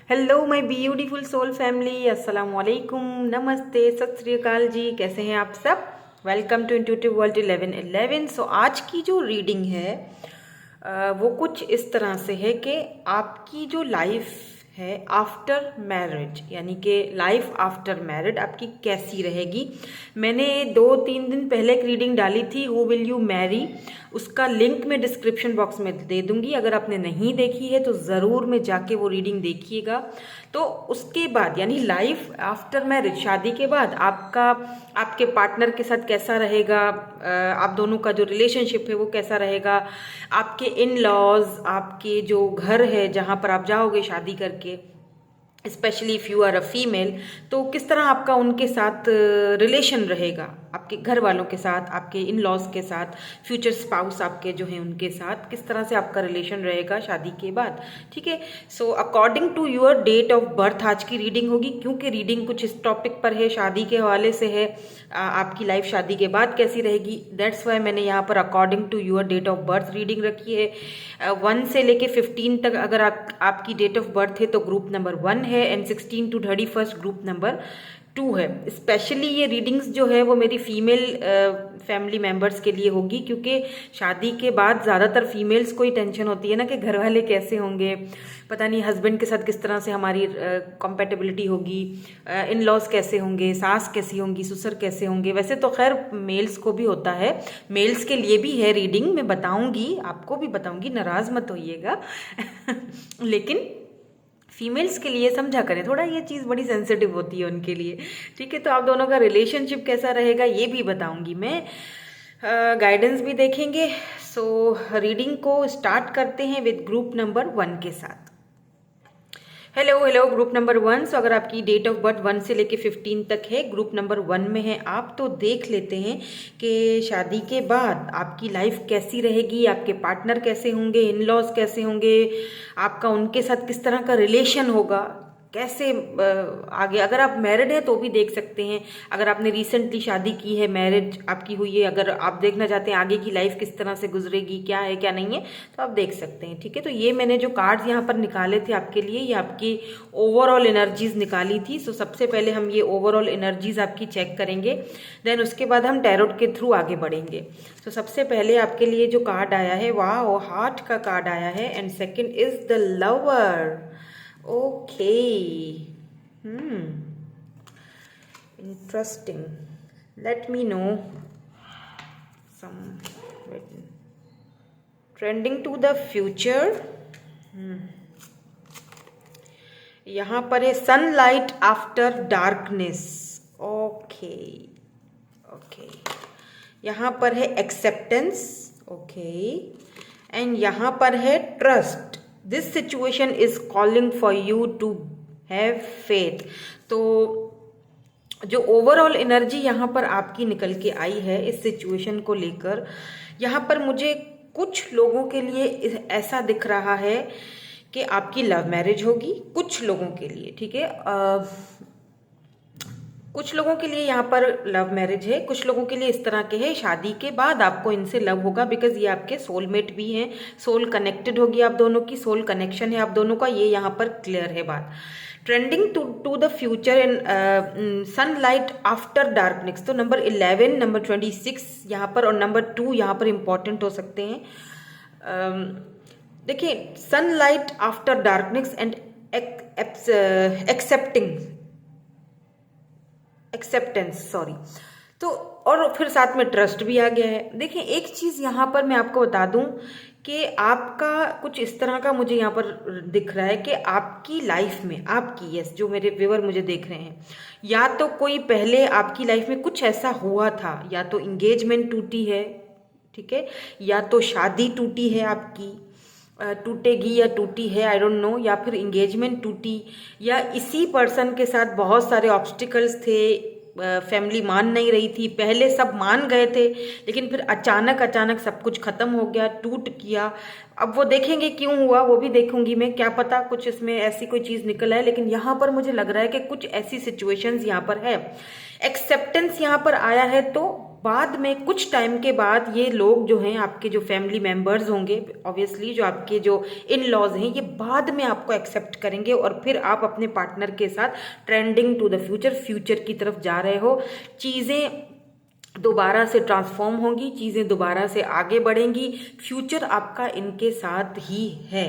Hello my beautiful soul family, अस्सलाम वालेकुम, नमस्ते, सत श्री अकाल जी। कैसे हैं आप सब? Welcome to intuitive world 1111। So आज की जो रीडिंग है वो कुछ इस तरह से है कि आपकी जो लाइफ है आफ्टर मैरिज, यानी कि लाइफ आफ्टर मैरिड आपकी कैसी रहेगी। मैंने 2-3 दिन पहले एक रीडिंग डाली थी, हु विल यू मैरी, उसका लिंक मैं डिस्क्रिप्शन बॉक्स में दे दूंगी। अगर आपने नहीं देखी है तो ज़रूर में जाके वो रीडिंग देखिएगा। तो उसके बाद यानी लाइफ आफ्टर मैरिज, शादी के बाद आपका आपके पार्टनर के साथ कैसा रहेगा, आप दोनों का जो रिलेशनशिप है वो कैसा रहेगा, आपके इन लॉज, आपके जो घर है जहाँ पर आप जाओगे शादी करके, specially if you are a female, तो किस तरह आपका उनके साथ रिलेशन रहेगा, आपके घर वालों के साथ, आपके इन लॉज के साथ, फ्यूचर स्पाउस आपके जो हैं उनके साथ किस तरह से आपका रिलेशन रहेगा शादी के बाद। ठीक है। So according to your date of birth आज की रीडिंग होगी, क्योंकि रीडिंग कुछ इस टॉपिक पर है, शादी के हवाले से है। आपकी लाइफ शादी के बाद कैसी रहेगी, दैट्स वाई मैंने यहाँ पर according to your date of birth reading रखी है। 1 से लेके 15 तक अगर आपकी डेट ऑफ बर्थ है तो ग्रुप नंबर 1 है, एंड 16 to 31 ग्रुप नंबर 2 है। स्पेशली ये रीडिंग्स जो है वो मेरी फीमेल फैमिली मेम्बर्स के लिए होगी, क्योंकि शादी के बाद ज़्यादातर फीमेल्स को ही टेंशन होती है ना कि घर वाले कैसे होंगे, पता नहीं हस्बैंड के साथ किस तरह से हमारी कंपेटेबिलिटी होगी, इन लॉज कैसे होंगे, सास कैसी होंगी, ससुर कैसे होंगे। वैसे तो खैर मेल्स को भी होता है, मेल्स के लिए भी है रीडिंग, मैं बताऊंगी, आपको भी बताऊंगी, नाराज़ मत होइएगा लेकिन फीमेल्स के लिए समझा करें थोड़ा, ये चीज़ बड़ी सेंसिटिव होती है उनके लिए। ठीक है। तो आप दोनों का रिलेशनशिप कैसा रहेगा ये भी बताऊंगी मैं, गाइडेंस भी देखेंगे। सो रीडिंग को स्टार्ट करते हैं विद ग्रुप नंबर 1 के साथ। Hello hello group number 1। सो अगर आपकी डेट ऑफ बर्थ 1 से लेके 15 तक है, ग्रुप नंबर 1 में है आप, तो देख लेते हैं कि शादी के बाद आपकी लाइफ कैसी रहेगी, आपके पार्टनर कैसे होंगे, इन लॉज कैसे होंगे, आपका उनके साथ किस तरह का रिलेशन होगा, कैसे आगे। अगर आप मैरिड हैं तो भी देख सकते हैं, अगर आपने रिसेंटली शादी की है, मैरिज आपकी हुई है, अगर आप देखना चाहते हैं आगे की लाइफ किस तरह से गुजरेगी, क्या है क्या नहीं है, तो आप देख सकते हैं। ठीक है। तो ये मैंने जो कार्ड्स यहाँ पर निकाले थे आपके लिए, ये आपकी ओवरऑल एनर्जीज निकाली थी। सो सबसे पहले हम ये ओवरऑल एनर्जीज आपकी चेक करेंगे, देन उसके बाद हम टैरोट के थ्रू आगे बढ़ेंगे। तो सबसे पहले आपके लिए जो कार्ड आया है, वाह, वो हार्ट का कार्ड आया है, and second is the lover. Okay. Interesting. Let me know some trending to the future. यहाँ पर है sunlight after darkness. Okay okay. यहाँ पर है एक्सेप्टेंस। ओके। एंड यहाँ पर है trust. This situation is calling for you to have faith. तो जो ओवरऑल एनर्जी यहाँ पर आपकी निकल के आई है इस सिचुएशन को लेकर, यहाँ पर मुझे कुछ लोगों के लिए ऐसा दिख रहा है कि आपकी लव मैरिज होगी, कुछ लोगों के लिए। ठीक है। कुछ लोगों के लिए यहाँ पर लव मैरिज है, कुछ लोगों के लिए इस तरह के है शादी के बाद आपको इनसे लव होगा, बिकॉज ये आपके सोलमेट भी हैं, सोल कनेक्टेड होगी आप दोनों की, सोल कनेक्शन है आप दोनों का, ये यहाँ पर क्लियर है बात। Trending to the future in sunlight after darkness, तो नंबर 11, नंबर 26 यहाँ पर, और नंबर 2 यहाँ पर इंपॉर्टेंट हो सकते हैं। देखिए, sunlight after darkness and acceptance, sorry. तो और फिर साथ में ट्रस्ट भी आ गया है। देखिए, एक चीज़ यहाँ पर मैं आपको बता दूं कि आपका कुछ इस तरह का मुझे यहाँ पर दिख रहा है कि आपकी लाइफ में, आपकी, यस, जो मेरे व्यूअर मुझे देख रहे हैं, या तो कोई पहले आपकी लाइफ में कुछ ऐसा हुआ था, या तो इंगेजमेंट टूटी है, ठीक है, या तो शादी टूटी है आपकी, टूटेगी या टूटी है, आई डोंट नो, या फिर इंगेजमेंट टूटी, या इसी पर्सन के साथ बहुत सारे ऑब्स्टिकल्स थे, फैमिली मान नहीं रही थी, पहले सब मान गए थे लेकिन फिर अचानक सब कुछ खत्म हो गया, टूट गया। अब वो देखेंगे क्यों हुआ, वो भी देखूंगी मैं, क्या पता कुछ इसमें ऐसी कोई चीज़ निकल आए, लेकिन यहाँ पर मुझे लग रहा है कि कुछ ऐसी सिचुएशंस यहाँ पर है। एक्सेप्टेंस यहाँ पर आया है, तो बाद में कुछ टाइम के बाद ये लोग जो हैं आपके जो फैमिली मेंबर्स होंगे, ऑब्वियसली जो आपके जो इन लॉज हैं, ये बाद में आपको एक्सेप्ट करेंगे और फिर आप अपने पार्टनर के साथ ट्रेंडिंग टू द फ्यूचर की तरफ जा रहे हो। चीज़ें दोबारा से ट्रांसफॉर्म होंगी, चीज़ें दोबारा से आगे बढ़ेंगी, फ्यूचर आपका इनके साथ ही है।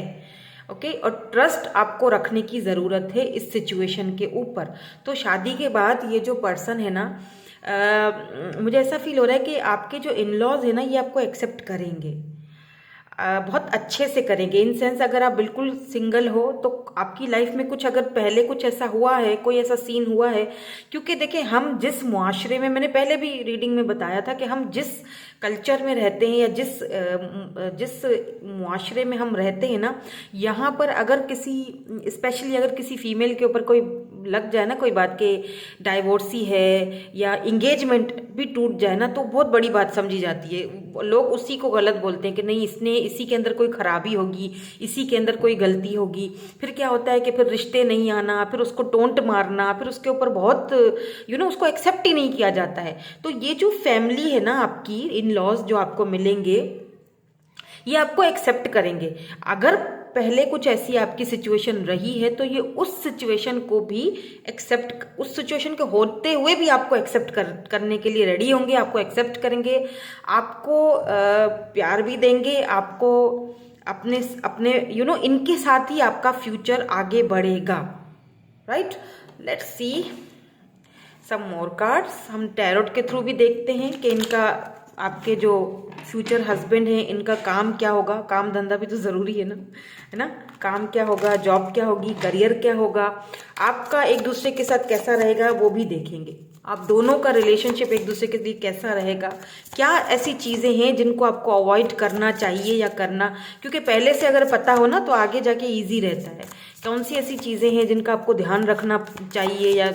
ओके और ट्रस्ट आपको रखने की ज़रूरत है इस सिचुएशन के ऊपर। तो शादी के बाद ये जो पर्सन है ना, मुझे ऐसा फील हो रहा है कि आपके जो इन लॉज है ना, ये आपको एक्सेप्ट करेंगे, बहुत अच्छे से करेंगे। इन सेंस अगर आप बिल्कुल सिंगल हो तो आपकी लाइफ में कुछ अगर पहले कुछ ऐसा हुआ है, कोई ऐसा सीन हुआ है, क्योंकि देखें हम जिस मुआशरे में, मैंने पहले भी रीडिंग में बताया था कि हम जिस कल्चर में रहते हैं या जिस मुआशरे में हम रहते हैं ना, यहाँ पर अगर किसी, स्पेशली अगर किसी फीमेल के ऊपर कोई लग जाए ना कोई बात के डाइवोर्सी है या इंगेजमेंट भी टूट जाए ना, तो बहुत बड़ी बात समझी जाती है। लोग उसी को गलत बोलते हैं कि नहीं, इसने, इसी के अंदर कोई खराबी होगी, इसी के अंदर कोई गलती होगी। फिर क्या होता है कि फिर रिश्ते नहीं आना, फिर उसको टोंट मारना, फिर उसके ऊपर बहुत उसको एक्सेप्ट ही नहीं किया जाता है। तो ये जो फैमिली है ना आपकी, इन लॉज जो आपको मिलेंगे, ये आपको एक्सेप्ट करेंगे। अगर पहले कुछ ऐसी आपकी सिचुएशन रही है तो ये उस सिचुएशन को भी एक्सेप्ट, उस सिचुएशन के होते हुए भी आपको एक्सेप्ट करने के लिए रेडी होंगे, आपको एक्सेप्ट करेंगे, आपको प्यार भी देंगे, आपको अपने अपने इनके साथ ही आपका फ्यूचर आगे बढ़ेगा। Right, let's see some more cards. हम टैरोट के थ्रू भी देखते हैं कि इनका, आपके जो फ्यूचर हस्बैंड हैं, इनका काम क्या होगा। काम धंधा भी तो ज़रूरी है ना, काम क्या होगा, जॉब क्या होगी, करियर क्या होगा, आपका एक दूसरे के साथ कैसा रहेगा वो भी देखेंगे। आप दोनों का रिलेशनशिप एक दूसरे के लिए कैसा रहेगा, क्या ऐसी चीज़ें हैं जिनको आपको अवॉइड करना चाहिए या करना, क्योंकि पहले से अगर पता हो ना तो आगे जाके ईजी रहता है। कौन सी ऐसी चीज़ें हैं जिनका आपको ध्यान रखना चाहिए या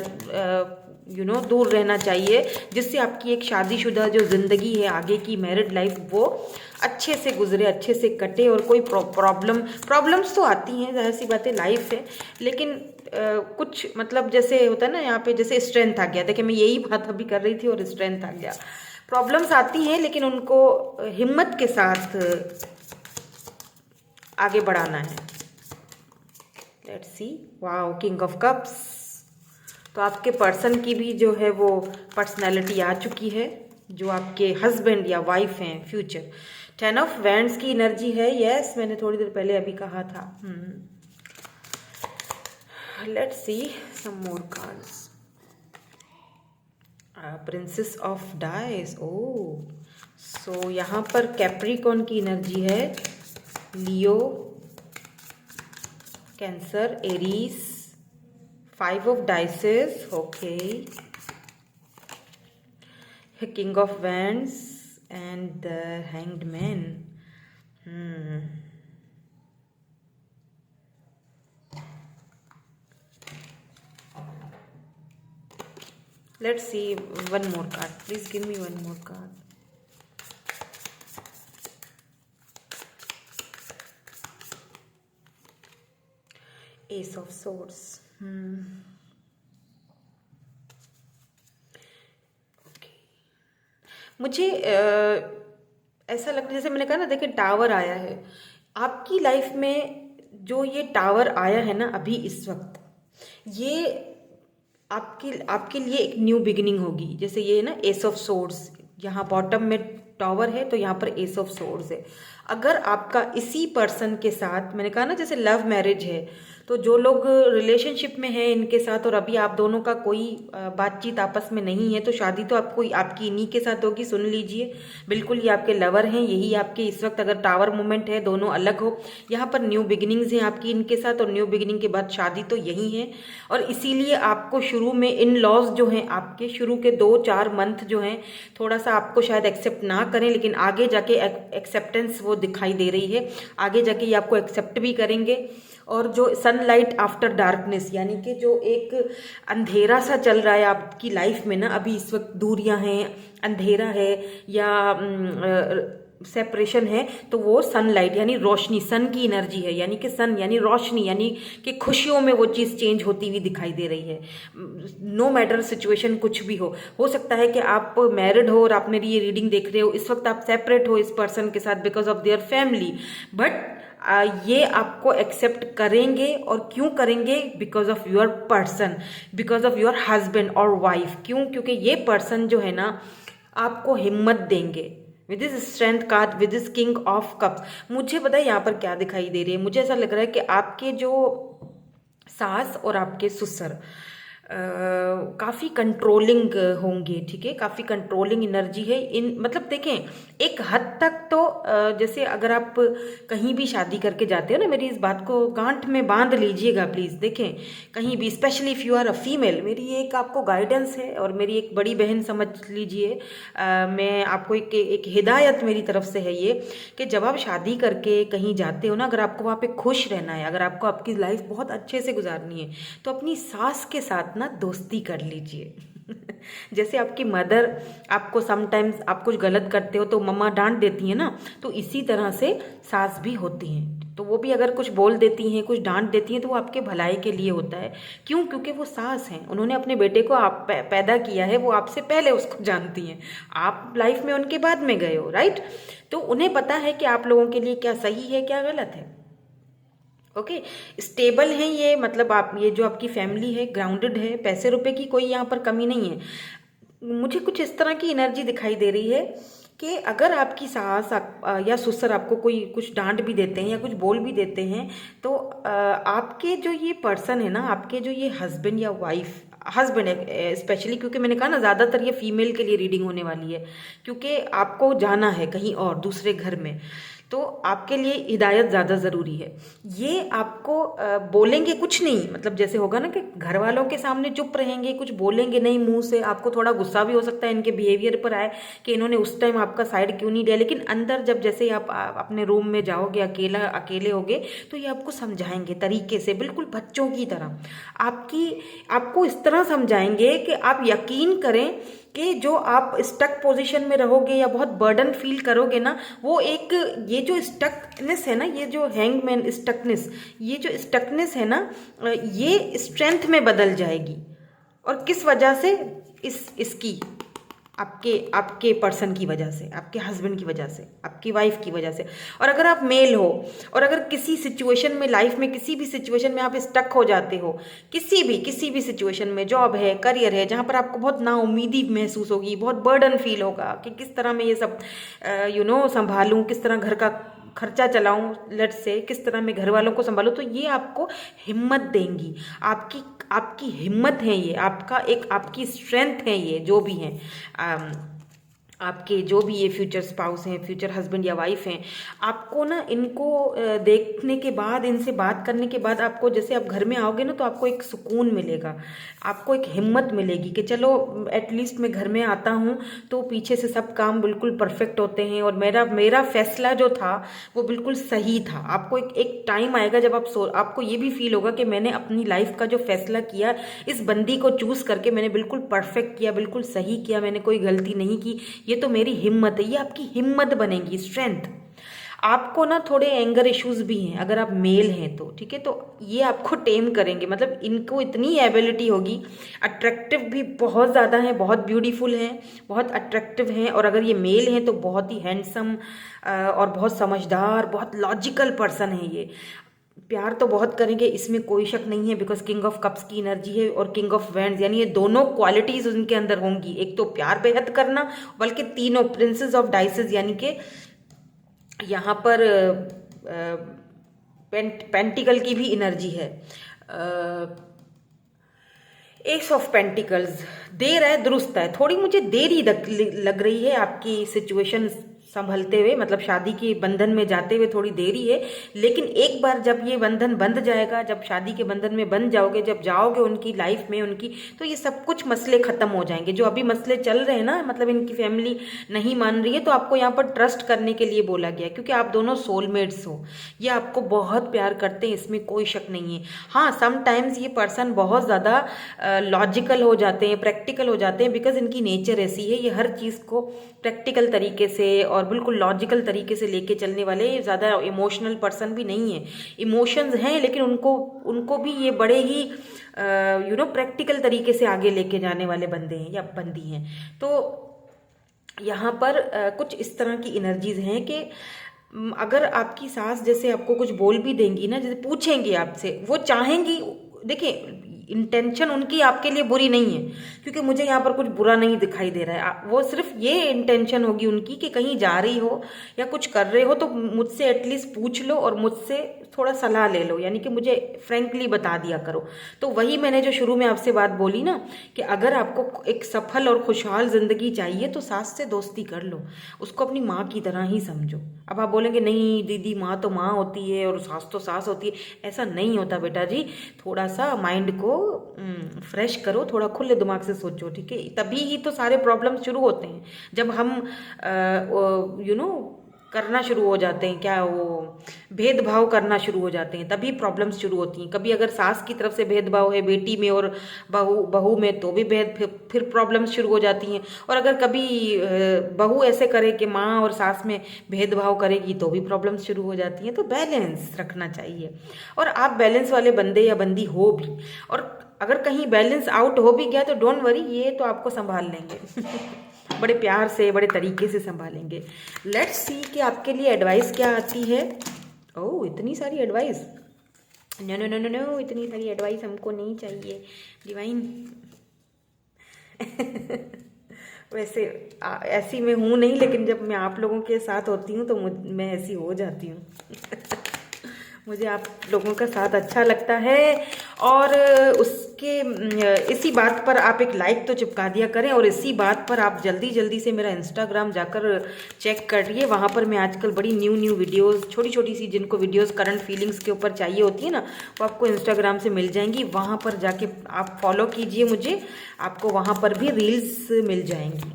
दूर रहना चाहिए, जिससे आपकी एक शादीशुदा जो ज़िंदगी है, आगे की मैरिड लाइफ, वो अच्छे से गुजरे, अच्छे से कटे और कोई प्रॉब्लम्स तो आती हैं, जाहिर सी बात है, लाइफ है, लेकिन कुछ मतलब जैसे होता है ना, यहाँ पे जैसे स्ट्रेंथ आ गया। देखिए मैं यही बात अभी कर रही थी और स्ट्रेंथ आ गया। प्रॉब्लम्स आती हैं लेकिन उनको हिम्मत के साथ आगे बढ़ाना है। Let's see, wow, king of cups. तो आपके पर्सन की भी जो है वो पर्सनैलिटी आ चुकी है, जो आपके हस्बैंड या वाइफ हैं फ्यूचर। 10 ऑफ वैंड्स की एनर्जी है, यस, मैंने थोड़ी देर पहले अभी कहा था। Let's see some more cards. Princess of dice, oh, so यहाँ पर कैप्रिकॉर्न की एनर्जी है, Leo, Cancer, Aries, 5 of dices, okay, king of wands and the hanged man. Let's see one more card. Please give me one more card. Ace of Swords. मुझे ऐसा लगता है, जैसे मैंने कहा ना, देखिए टावर आया है आपकी लाइफ में। जो ये टावर आया है ना अभी इस वक्त, ये आपके लिए एक न्यू बिगिनिंग होगी। जैसे ये ना एस ऑफ सोर्ड्स, यहाँ बॉटम में टावर है तो यहाँ पर एस ऑफ सोर्ड्स है। अगर आपका इसी पर्सन के साथ, मैंने कहा ना जैसे लव मैरिज है, तो जो लोग रिलेशनशिप में हैं इनके साथ और अभी आप दोनों का कोई बातचीत आपस में नहीं है, तो शादी तो आपकी इन्हीं के साथ होगी। सुन लीजिए, बिल्कुल ये आपके लवर हैं, यही आपके इस वक्त अगर टावर मोमेंट है, दोनों अलग हो, यहाँ पर न्यू बिगिनिंग्स हैं आपकी इनके साथ, और न्यू बिगिनिंग के बाद शादी तो यही है। और इसीलिए आपको शुरू में इन लॉज जो हैं आपके, शुरू के 2-4 मंथ जो हैं थोड़ा सा आपको शायद एक्सेप्ट ना करें, लेकिन आगे जाके एक्सेप्टेंस वो दिखाई दे रही है। आगे जाके ये आपको एक्सेप्ट भी करेंगे। और जो सनलाइट आफ्टर डार्कनेस, यानी कि जो एक अंधेरा सा चल रहा है आपकी लाइफ में ना, अभी इस वक्त दूरियां हैं, अंधेरा है, या सेपरेशन है तो वो सनलाइट यानी रोशनी, सन की एनर्जी है, यानी कि सन यानी रोशनी, यानी कि खुशियों में वो चीज़ चेंज होती हुई दिखाई दे रही है। नो मैटर सिचुएशन कुछ भी हो सकता है कि आप मैरिड हो और आप मेरी ये रीडिंग देख रहे हो, इस वक्त आप सेपरेट हो इस पर्सन के साथ because of their family, but ये आपको एक्सेप्ट करेंगे। और क्यों करेंगे? Because of your person, because of your husband और वाइफ। क्यों? क्योंकि ये पर्सन जो है ना आपको हिम्मत देंगे with this strength card, with this king of cups. मुझे पता है यहाँ पर क्या दिखाई दे रही है, मुझे ऐसा लग रहा है कि आपके जो सास और आपके ससुर काफ़ी कंट्रोलिंग होंगे, ठीक है, काफ़ी कंट्रोलिंग एनर्जी है इन, मतलब देखें एक हद तक तो जैसे अगर आप कहीं भी शादी करके जाते हो ना, मेरी इस बात को गांठ में बांध लीजिएगा प्लीज़। देखें कहीं भी, specially if you are a female, मेरी एक आपको गाइडेंस है और मेरी एक बड़ी बहन समझ लीजिए, मैं आपको एक हिदायत मेरी तरफ से है ये, कि जब आप शादी करके कहीं जाते हो ना, अगर आपको वहाँ पे खुश रहना है, अगर आपको आपकी लाइफ बहुत अच्छे से गुजारनी है, तो अपनी सास के साथ ना दोस्ती कर लीजिए। जैसे आपकी मदर आपको समटाइम्स आप कुछ गलत करते हो तो मम्मा डांट देती है ना, तो इसी तरह से सास भी होती हैं, तो वो भी अगर कुछ बोल देती हैं, कुछ डांट देती हैं, तो वो आपके भलाई के लिए होता है। क्यों? क्योंकि वो सास हैं, उन्होंने अपने बेटे को आप पैदा किया है, वो आपसे पहले उसको जानती हैं, आप लाइफ में उनके बाद में गए हो, राइट? तो उन्हें पता है कि आप लोगों के लिए क्या सही है क्या गलत है। ओके, स्टेबल हैं ये, मतलब आप ये जो आपकी फैमिली है ग्राउंडेड है, पैसे रुपए की कोई यहाँ पर कमी नहीं है। मुझे कुछ इस तरह की एनर्जी दिखाई दे रही है कि अगर आपकी सास या ससुर आपको कोई कुछ डांट भी देते हैं या कुछ बोल भी देते हैं, तो आपके जो ये पर्सन है ना, आपके जो ये हस्बैंड या वाइफ, हस्बैंड है स्पेशली, क्योंकि मैंने कहा ना ज़्यादातर ये फीमेल के लिए रीडिंग होने वाली है, क्योंकि आपको जाना है कहीं और दूसरे घर में, तो आपके लिए हिदायत ज़्यादा ज़रूरी है। ये आपको बोलेंगे कुछ नहीं, मतलब जैसे होगा ना कि घर वालों के सामने चुप रहेंगे, कुछ बोलेंगे नहीं मुंह से, आपको थोड़ा गुस्सा भी हो सकता है इनके बिहेवियर पर आए कि इन्होंने उस टाइम आपका साइड क्यों नहीं लिया, लेकिन अंदर जब जैसे आप अपने रूम में जाओगे, अकेले होगे, तो ये आपको समझाएंगे तरीके से, बिल्कुल बच्चों की तरह आपको इस तरह समझाएंगे कि आप यकीन करें कि जो आप स्टक पोजीशन में रहोगे या बहुत बर्डन फील करोगे ना, वो एक ये जो स्टकनेस है ना, ये जो हैंगमैन स्टकनेस, ये जो स्टकनेस है ना, ये स्ट्रेंथ में बदल जाएगी। और किस वजह से? इसकी आपके पर्सन की वजह से, आपके हस्बैंड की वजह से, आपकी वाइफ की वजह से। और अगर आप मेल हो और अगर किसी सिचुएशन में, लाइफ में किसी भी सिचुएशन में आप स्टक हो जाते हो, किसी भी सिचुएशन में, जॉब है, करियर है, जहाँ पर आपको बहुत नाउम्मीदी महसूस होगी, बहुत बर्डन फील होगा कि किस तरह मैं ये सब संभालूं, किस तरह घर का खर्चा चलाऊं, लेट्स से किस तरह मैं घर वालों को संभालूं, तो ये आपको हिम्मत देंगी। आपकी हिम्मत है ये, आपकी स्ट्रेंथ है ये, जो भी हैं आपके, जो भी ये फ्यूचर स्पाउस हैं, फ्यूचर हस्बैंड या वाइफ हैं, आपको ना इनको देखने के बाद, इनसे बात करने के बाद, आपको जैसे आप घर में आओगे ना, तो आपको एक सुकून मिलेगा, आपको एक हिम्मत मिलेगी कि चलो एटलीस्ट मैं घर में आता हूँ तो पीछे से सब काम बिल्कुल परफेक्ट होते हैं और मेरा फैसला जो था वो बिल्कुल सही था। आपको एक टाइम आएगा जब आपको ये भी फील होगा कि मैंने अपनी लाइफ का जो फैसला किया, इस बंदी को चूज करके मैंने बिल्कुल परफेक्ट किया, बिल्कुल सही किया, मैंने कोई गलती नहीं की, ये तो मेरी हिम्मत है। ये आपकी हिम्मत बनेगी, स्ट्रेंथ। आपको ना थोड़े एंगर इश्यूज भी हैं अगर आप मेल हैं तो, ठीक है, तो ये आपको टेम करेंगे, मतलब इनको इतनी एबिलिटी होगी। अट्रैक्टिव भी बहुत ज़्यादा हैं, बहुत ब्यूटीफुल हैं, बहुत अट्रैक्टिव हैं, और अगर ये मेल हैं तो बहुत ही हैंडसम और बहुत समझदार, बहुत लॉजिकल पर्सन है ये। प्यार तो बहुत करेंगे, इसमें कोई शक नहीं है, बिकॉज किंग ऑफ कप्स की एनर्जी है और किंग ऑफ वैंड्स, यानी ये दोनों क्वालिटीज उनके अंदर होंगी। एक तो प्यार बेहद करना, बल्कि तीनों प्रिंसेस ऑफ डाइसेस, यानी कि यहाँ पर पेंटिकल की भी एनर्जी है, एस ऑफ पेंटिकल्स। देर है दुरुस्त है, थोड़ी मुझे देरी लग रही है आपकी सिचुएशन संभलते हुए, मतलब शादी के बंधन में जाते हुए थोड़ी देरी है, लेकिन एक बार जब ये बंधन बंध जाएगा, जब शादी के बंधन में बंध जाओगे, जब जाओगे उनकी लाइफ में उनकी, तो ये सब कुछ मसले खत्म हो जाएंगे। जो अभी मसले चल रहे हैं ना, मतलब इनकी फैमिली नहीं मान रही है, तो आपको यहाँ पर ट्रस्ट करने के लिए बोला गया, क्योंकि आप दोनों सोलमेट्स हो। ये आपको बहुत प्यार करते हैं, इसमें कोई शक नहीं है। हाँ, समटाइम्स ये पर्सन बहुत ज़्यादा लॉजिकल हो जाते हैं, प्रैक्टिकल हो जाते हैं, बिकॉज इनकी नेचर ऐसी है, ये हर चीज़ को प्रैक्टिकल तरीके से और और बिल्कुल लॉजिकल तरीके से लेके चलने वाले, ज़्यादा इमोशनल पर्सन भी नहीं है। इमोशंस हैं लेकिन उनको भी ये बड़े ही प्रैक्टिकल तरीके से आगे लेके जाने वाले बंदे हैं या बंदी हैं। तो यहाँ पर कुछ इस तरह की एनर्जीज हैं कि अगर आपकी सास जैसे आपको कुछ बोल भी देंगी ना, जैसे पूछेंगी आपसे, वो चाहेंगी, देखिए इंटेंशन उनकी आपके लिए बुरी नहीं है, क्योंकि मुझे यहाँ पर कुछ बुरा नहीं दिखाई दे रहा है। वो सिर्फ ये इंटेंशन होगी उनकी कि कहीं जा रही हो या कुछ कर रहे हो तो मुझसे एटलीस्ट पूछ लो और मुझसे थोड़ा सलाह ले लो, यानी कि मुझे फ्रेंकली बता दिया करो। तो वही मैंने जो शुरू में आपसे बात बोली ना कि अगर आपको एक सफल और खुशहाल ज़िंदगी चाहिए तो सास से दोस्ती कर लो, उसको अपनी माँ की तरह ही समझो। अब आप बोलेंगे नहीं दीदी, माँ तो माँ होती है और सास तो सास होती है। ऐसा नहीं होता बेटा जी, थोड़ा सा माइंड को फ्रेश करो, थोड़ा खुले दिमाग से सोचो, ठीक है। तभी ही तो सारे प्रॉब्लम शुरू होते हैं, जब हम करना शुरू हो जाते हैं, क्या वो भेदभाव करना शुरू हो जाते हैं, तभी प्रॉब्लम्स शुरू होती हैं। कभी अगर सास की तरफ से भेदभाव है बेटी में और बहू में तो भी फिर प्रॉब्लम्स शुरू हो जाती हैं। और अगर कभी बहू ऐसे करे कि माँ और सास में भेदभाव करेगी तो भी प्रॉब्लम्स शुरू हो जाती हैं। तो बैलेंस रखना चाहिए, और आप बैलेंस वाले बंदे या बंदी हो भी, और अगर कहीं बैलेंस आउट हो भी गया तो डोंट वरी, ये तो आपको संभाल लेंगे बड़े प्यार से, बड़े तरीके से संभालेंगे। लेट्स सी कि आपके लिए एडवाइस क्या आती है। ओह, इतनी सारी advice, no no no no no, इतनी सारी एडवाइस हमको नहीं चाहिए डिवाइन वैसे ऐसी मैं हूँ नहीं, लेकिन जब मैं आप लोगों के साथ होती हूँ तो मैं ऐसी हो जाती हूँ मुझे आप लोगों का साथ अच्छा लगता है। और इसी बात पर आप एक लाइक तो चिपका दिया करें, और इसी बात पर आप जल्दी जल्दी से मेरा इंस्टाग्राम जाकर चेक करिए। वहाँ पर मैं आजकल बड़ी न्यू वीडियोस, छोटी छोटी सी जिनको वीडियोस करंट फीलिंग्स के ऊपर चाहिए होती है ना, वो आपको इंस्टाग्राम से मिल जाएंगी। वहाँ पर जाके आप फॉलो कीजिए मुझे, आपको वहाँ पर भी रील्स मिल जाएंगी।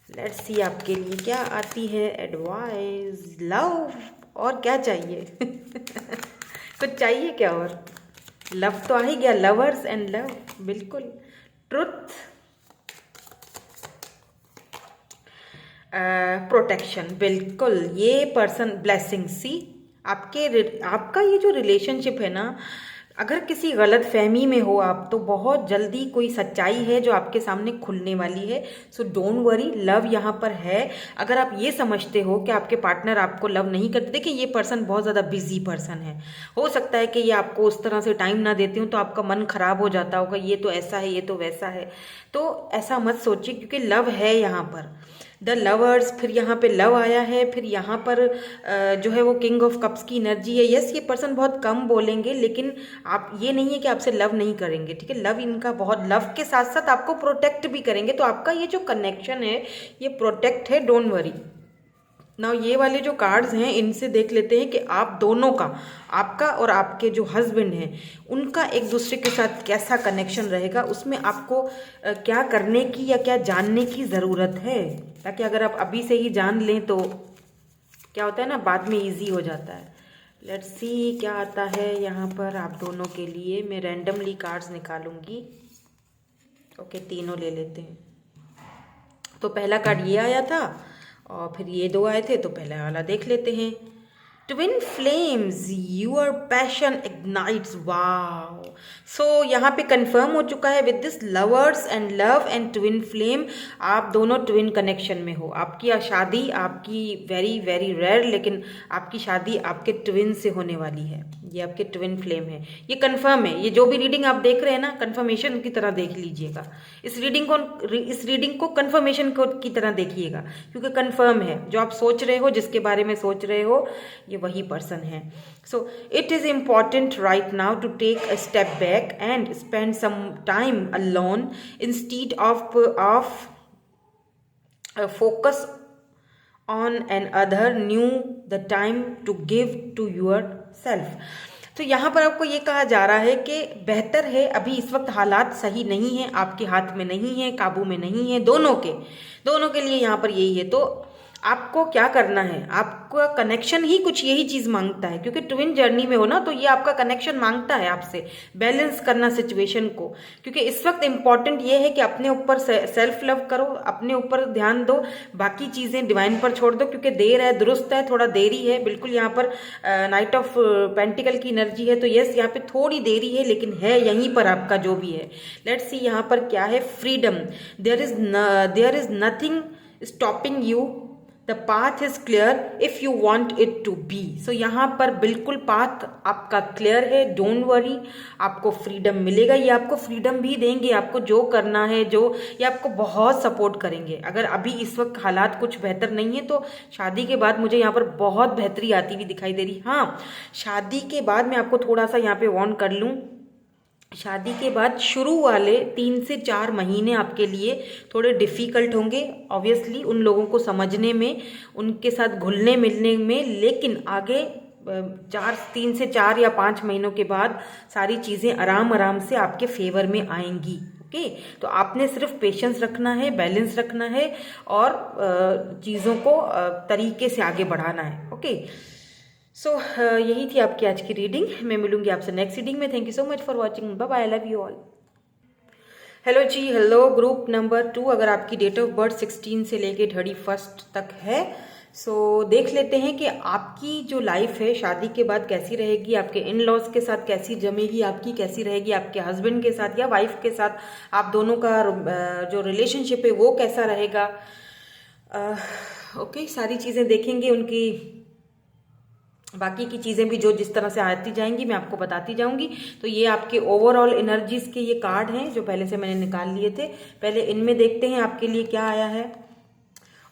लेट्स सी आपके लिए क्या आती है एडवाइस। लव, और क्या चाहिए कुछ चाहिए क्या? और लव तो आ ही गया, लवर्स एंड लव, बिल्कुल। ट्रुथ, प्रोटेक्शन, बिल्कुल। ये पर्सन ब्लेसिंग, सी आपका ये जो रिलेशनशिप है ना, अगर किसी गलत फहमी में हो आप, तो बहुत जल्दी कोई सच्चाई है जो आपके सामने खुलने वाली है। सो डोंट वरी, लव यहाँ पर है। अगर आप ये समझते हो कि आपके पार्टनर आपको लव नहीं करते, देखिए ये पर्सन बहुत ज़्यादा बिजी पर्सन है, हो सकता है कि ये आपको उस तरह से टाइम ना देते हो तो आपका मन खराब हो जाता होगा, ये तो ऐसा है, ये तो वैसा है। तो ऐसा मत सोचिए, क्योंकि लव है यहाँ पर, द लवर्स, फिर यहाँ पे लव आया है, फिर यहाँ पर जो है वो किंग ऑफ कप्स की एनर्जी है। यस, ये पर्सन बहुत कम बोलेंगे, लेकिन आप ये नहीं है कि आपसे लव नहीं करेंगे, ठीक है। लव इनका बहुत, लव के साथ साथ आपको प्रोटेक्ट भी करेंगे। तो आपका ये जो कनेक्शन है ये प्रोटेक्ट है, डोंट वरी। नाउ ये वाले जो कार्ड्स हैं इनसे देख लेते हैं कि आप दोनों का, आपका और आपके जो हस्बैंड हैं उनका एक दूसरे के साथ कैसा कनेक्शन रहेगा, उसमें आपको क्या करने की या क्या जानने की ज़रूरत है, ताकि अगर आप अभी से ही जान लें तो क्या होता है ना, बाद में इजी हो जाता है। लेट्स सी क्या आता है यहाँ पर आप दोनों के लिए। मैं रैंडमली कार्ड्स निकालूंगी। ओके, तीनों ले लेते हैं। तो पहला कार्ड ये आया था और फिर ये दो आए थे, तो पहला वाला देख लेते हैं। Twin flames, your passion ignites, wow. So यहाँ पे कंफर्म हो चुका है with this lovers and love and twin flame, आप दोनों ट्विन कनेक्शन में हो। आपकी शादी, आपकी वेरी वेरी रेयर, लेकिन आपकी शादी आपके ट्विन से होने वाली है। ये आपके ट्विन फ्लेम है, ये कंफर्म है। ये जो भी रीडिंग आप देख रहे हैं ना, कंफर्मेशन की तरह देख लीजिएगा। इस रीडिंग को कंफर्मेशन की तरह देखिएगा, क्योंकि कंफर्म है। जो आप सोच रहे हो, जिसके बारे में सोच रहे हो, ये वही पर्सन है। So it is important right now to take a step back and spend some time alone instead of focus on an other, knew the time to give to yourself। तो यहाँ पर आपको ये कहा जा रहा है कि बेहतर है, अभी इस वक्त हालात सही नहीं है, आपके हाथ में नहीं है, काबू में नहीं है, दोनों के लिए यहाँ पर यही है। तो आपको क्या करना है, आपका कनेक्शन ही कुछ यही चीज़ मांगता है, क्योंकि ट्विन जर्नी में हो ना, तो ये आपका कनेक्शन मांगता है आपसे बैलेंस करना सिचुएशन को। क्योंकि इस वक्त इम्पॉर्टेंट ये है कि अपने ऊपर सेल्फ लव करो, अपने ऊपर ध्यान दो, बाकी चीज़ें डिवाइन पर छोड़ दो, क्योंकि देर है, दुरुस्त है, थोड़ा देरी है। बिल्कुल यहाँ पर नाइट ऑफ पेंटिकल की एनर्जी है, तो यस यहाँ पे थोड़ी देरी है, लेकिन है यहीं पर आपका जो भी है। लेट्स सी यहाँ पर क्या है, freedom. There is nothing stopping you, the path is clear if you want it to be. So यहाँ पर बिल्कुल पाथ आपका क्लियर है, डोंट वरी, आपको फ्रीडम मिलेगा। ये आपको फ्रीडम भी देंगे, आपको जो करना है, जो ये आपको बहुत सपोर्ट करेंगे। अगर अभी इस वक्त हालात कुछ बेहतर नहीं है, तो शादी के बाद मुझे यहाँ पर बहुत बेहतरी आती हुई दिखाई दे रही। हाँ, शादी के बाद मैं आपको थोड़ा सा यहाँ पे वार्न कर लूँ, शादी के बाद शुरू वाले 3 से 4 महीने आपके लिए थोड़े डिफ़िकल्ट होंगे, ऑब्वियसली उन लोगों को समझने में, उनके साथ घुलने मिलने में। लेकिन आगे 3 से 4 या 5 महीनों के बाद सारी चीज़ें आराम आराम से आपके फेवर में आएंगी। ओके, तो आपने सिर्फ पेशेंस रखना है, बैलेंस रखना है, और चीज़ों को तरीके से आगे बढ़ाना है। ओके, सो यही थी आपकी आज की रीडिंग। मैं मिलूंगी आपसे नेक्स्ट रीडिंग में। Thank you so much for watching, bye bye, I love you all. Hello जी, हेलो ग्रुप नंबर 2। अगर आपकी डेट ऑफ बर्थ 16 से लेके 31 तक है, सो देख लेते हैं कि आपकी जो लाइफ है शादी के बाद कैसी रहेगी, आपके इन लॉज के साथ कैसी जमेगी, आपकी कैसी रहेगी, आपके हस्बैंड के साथ या वाइफ के साथ आप दोनों का जो रिलेशनशिप है वो कैसा रहेगा। ओके, सारी चीज़ें देखेंगे, उनकी बाकी की चीज़ें भी जो जिस तरह से आती जाएंगी मैं आपको बताती जाऊंगी। तो ये आपके ओवरऑल एनर्जीज के ये कार्ड हैं जो पहले से मैंने निकाल लिए थे। पहले इनमें देखते हैं आपके लिए क्या आया है।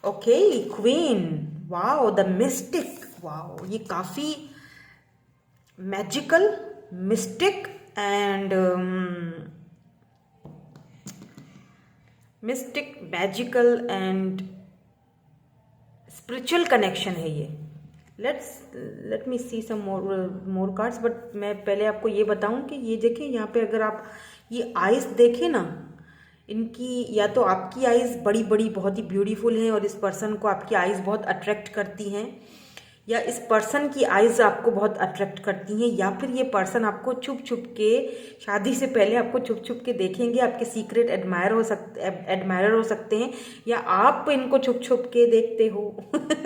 Okay, queen, wow, the mystic, wow, ये काफ़ी magical, mystic and magical and spiritual connection है ये। Let me see some more cards, but मैं पहले आपको ये बताऊं कि ये देखें यहाँ पे, अगर आप ये आइज़ देखें ना, इनकी या तो आपकी आइज़ बड़ी बड़ी बहुत ही ब्यूटीफुल हैं और इस पर्सन को आपकी आइज़ बहुत अट्रैक्ट करती हैं, या इस पर्सन की आइज़ आपको बहुत अट्रैक्ट करती हैं, या फिर ये पर्सन आपको छुप छुप के, शादी से पहले आपको छुप छुप के देखेंगे, आपके सीक्रेट एडमायरर हो सकते हैं, या आप इनको छुप छुप के देखते हो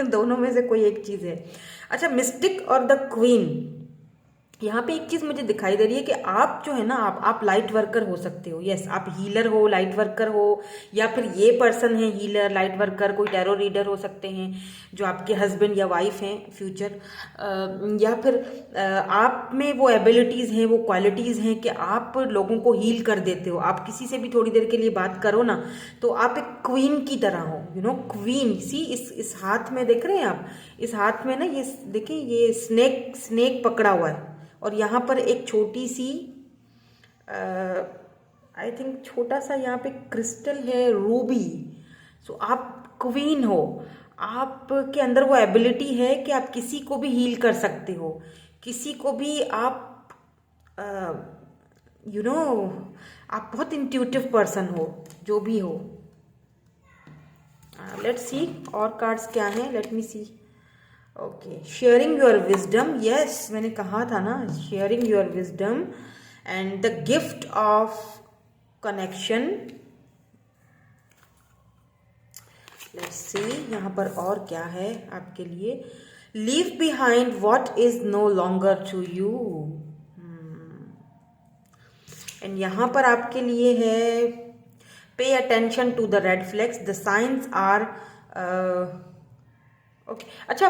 दोनों में से कोई एक चीज़ है। अच्छा, मिस्टिक और द क्वीन, यहाँ पे एक चीज़ मुझे दिखाई दे रही है कि आप जो है ना, आप लाइट वर्कर हो सकते हो। यस, आप हीलर हो, लाइट वर्कर हो, या फिर ये पर्सन है हीलर, लाइट वर्कर, कोई टैरो रीडर हो सकते हैं जो आपके हस्बैंड या वाइफ हैं फ्यूचर, या फिर आप में वो एबिलिटीज़ हैं, वो क्वालिटीज़ हैं कि आप लोगों को हील कर देते हो। आप किसी से भी थोड़ी देर के लिए बात करो ना, तो आप एक क्वीन की तरह हो, यू नो, क्वीन। सी इस हाथ में देख रहे हैं आप, इस हाथ में ना ये देखें, ये स्नेक पकड़ा हुआ है, और यहाँ पर एक छोटी सी आई थिंक छोटा सा यहाँ पे क्रिस्टल है, रूबी। सो आप क्वीन हो, आपके अंदर वो एबिलिटी है कि आप किसी को भी हील कर सकते हो, किसी को भी आप यू नो आप बहुत इंट्यूटिव पर्सन हो, जो भी हो। लेट्स सी और कार्ड्स क्या हैं, let me see. Okay, sharing your wisdom, yes, मैंने कहा था ना, sharing your wisdom and the gift of connection. Let's see यहाँ पर और क्या है आपके लिए। Leave behind what is no longer to you, and यहाँ पर आपके लिए है pay attention to the red flags, the signs are okay. अच्छा,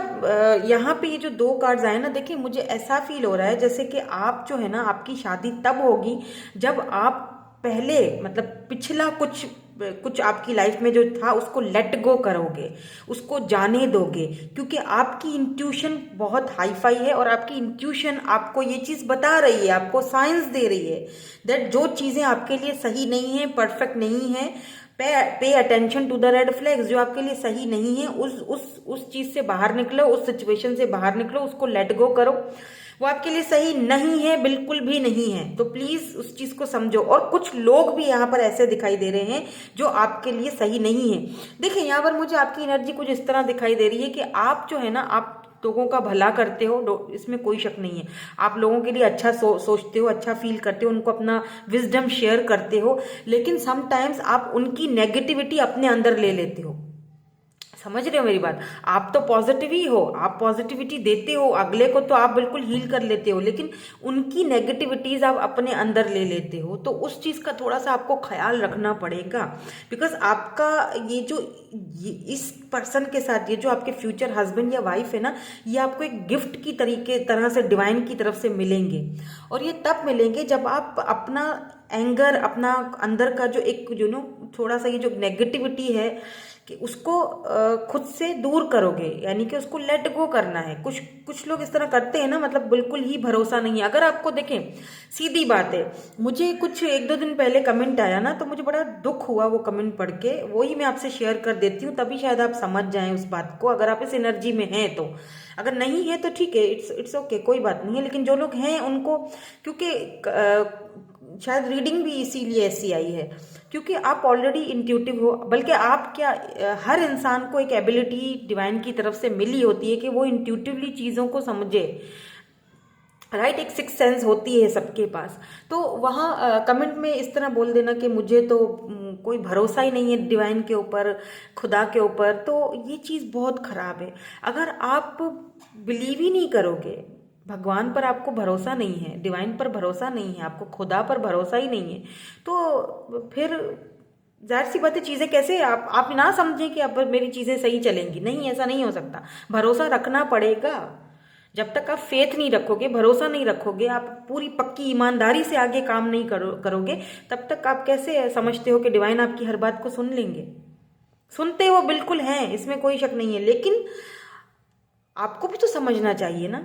यहाँ पे ये जो 2 कार्ड्स आए ना, देखिए मुझे ऐसा फील हो रहा है जैसे कि आप जो है ना, आपकी शादी तब होगी जब आप पहले, मतलब पिछला कुछ आपकी लाइफ में जो था उसको लेट गो करोगे, उसको जाने दोगे, क्योंकि आपकी इंट्यूशन बहुत हाई फाई है और आपकी इंट्यूशन आपको ये चीज़ बता रही है, आपको साइंस दे रही है दैट जो चीज़ें आपके लिए सही नहीं है, परफेक्ट नहीं है, pay attention to the red flags, जो आपके लिए सही नहीं है उस चीज़ से बाहर निकलो, उस सिचुएशन से बाहर निकलो, उसको लेट गो करो। वो आपके लिए सही नहीं है, बिल्कुल भी नहीं है। तो प्लीज उस चीज को समझो। और कुछ लोग भी यहाँ पर ऐसे दिखाई दे रहे हैं जो आपके लिए सही नहीं है। देखिए यहाँ पर मुझे आपकी एनर्जी कुछ इस तरह दिखाई दे रही है कि आप जो है ना, आप लोगों का भला करते हो, इसमें कोई शक नहीं है। आप लोगों के लिए अच्छा सोचते हो, अच्छा फील करते हो, उनको अपना विजडम शेयर करते हो, लेकिन समटाइम्स आप उनकी नेगेटिविटी अपने अंदर ले लेते हो। समझ रहे हो मेरी बात? आप तो पॉजिटिव ही हो, आप पॉजिटिविटी देते हो अगले को, तो आप बिल्कुल हील कर लेते हो, लेकिन उनकी नेगेटिविटीज आप अपने अंदर ले लेते हो। तो उस चीज का थोड़ा सा आपको ख्याल रखना पड़ेगा। बिकॉज आपका इस पर्सन के साथ, ये जो आपके फ्यूचर हस्बैंड या वाइफ है ना, ये आपको एक गिफ्ट की तरह से डिवाइन की तरफ से मिलेंगे। और ये तब मिलेंगे जब आप अपना एंगर, अपना अंदर का जो एक थोड़ा सा ये जो नेगेटिविटी है कि उसको खुद से दूर करोगे, यानी कि उसको लेट गो करना है। कुछ लोग इस तरह करते हैं ना, मतलब बिल्कुल ही भरोसा नहीं है। अगर आपको देखें, सीधी बात है, मुझे कुछ 1-2 दिन पहले कमेंट आया ना, तो मुझे बड़ा दुख हुआ वो कमेंट पढ़ के। वही मैं आपसे शेयर कर देती हूँ, तभी शायद आप समझ जाएं उस बात को, अगर आप इस एनर्जी में हैं तो। अगर नहीं है तो ठीक है, इट्स ओके, कोई बात नहीं है। लेकिन जो लोग हैं उनको, क्योंकि शायद रीडिंग भी इसीलिए ऐसी आई है क्योंकि आप ऑलरेडी इंट्यूटिव हो। बल्कि आप क्या, हर इंसान को एक एबिलिटी डिवाइन की तरफ से मिली होती है कि वो इंट्यूटिवली चीज़ों को समझे, राइट। एक सिक्स सेंस होती है सबके पास। तो वहाँ कमेंट में इस तरह बोल देना कि मुझे तो कोई भरोसा ही नहीं है डिवाइन के ऊपर, खुदा के ऊपर, तो ये चीज़ बहुत ख़राब है। अगर आप बिलीव ही नहीं करोगे, भगवान पर आपको भरोसा नहीं है, डिवाइन पर भरोसा नहीं है, आपको खुदा पर भरोसा ही नहीं है, तो फिर जाहिर सी बात है, चीज़ें कैसे आप ना समझें कि अब मेरी चीज़ें सही चलेंगी। नहीं, ऐसा नहीं हो सकता। भरोसा रखना पड़ेगा। जब तक आप फेथ नहीं रखोगे, भरोसा नहीं रखोगे, आप पूरी पक्की ईमानदारी से आगे काम नहीं करोगे, तब तक आप कैसे समझते हो कि डिवाइन आपकी हर बात को सुन लेंगे? सुनते हो बिल्कुल हैं, इसमें कोई शक नहीं है, लेकिन आपको भी तो समझना चाहिए ना।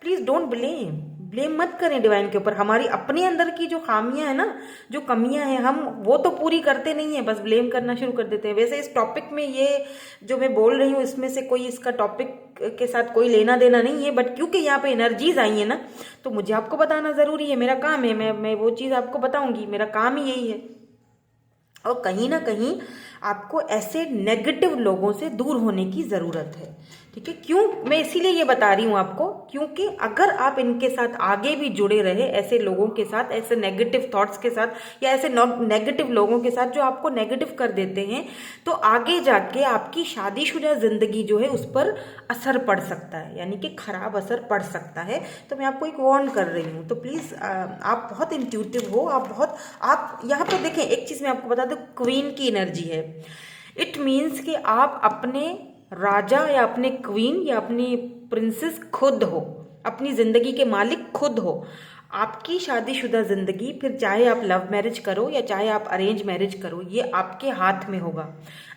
प्लीज डोंट ब्लेम मत करें डिवाइन के ऊपर। हमारी अपने अंदर की जो खामियां है ना, जो कमियां हैं, हम वो तो पूरी करते नहीं है, बस ब्लेम करना शुरू कर देते हैं। वैसे इस टॉपिक में ये जो मैं बोल रही हूँ, इसमें से कोई इसका टॉपिक के साथ कोई लेना देना नहीं है, बट क्योंकि यहाँ पे एनर्जीज आई है ना, तो मुझे आपको बताना जरूरी है। मेरा काम है, मैं वो चीज़ आपको बताऊंगी, मेरा काम ही यही है। और कहीं ना कहीं आपको ऐसे नेगेटिव लोगों से दूर होने की ज़रूरत है, ठीक है? क्यों मैं इसीलिए ये बता रही हूँ आपको, क्योंकि अगर आप इनके साथ आगे भी जुड़े रहे, ऐसे लोगों के साथ, ऐसे नेगेटिव थॉट्स के साथ, या ऐसे नेगेटिव लोगों के साथ जो आपको नेगेटिव कर देते हैं, तो आगे जाके आपकी शादीशुदा जिंदगी जो है उस पर असर पड़ सकता है, यानी कि खराब असर पड़ सकता है। तो मैं आपको एक वार्न कर रही हूँ। तो प्लीज़, आप बहुत इंट्यूटिव हो, आप यहाँ पर देखें, एक चीज़ मैं आपको बता दूँ, क्वीन की एनर्जी है। इट मीन्स कि आप अपने राजा या अपने क्वीन या अपनी प्रिंसेस खुद हो, अपनी जिंदगी के मालिक खुद हो। आपकी शादीशुदा जिंदगी, फिर चाहे आप लव मैरिज करो या चाहे आप अरेंज मैरिज करो, ये आपके हाथ में होगा।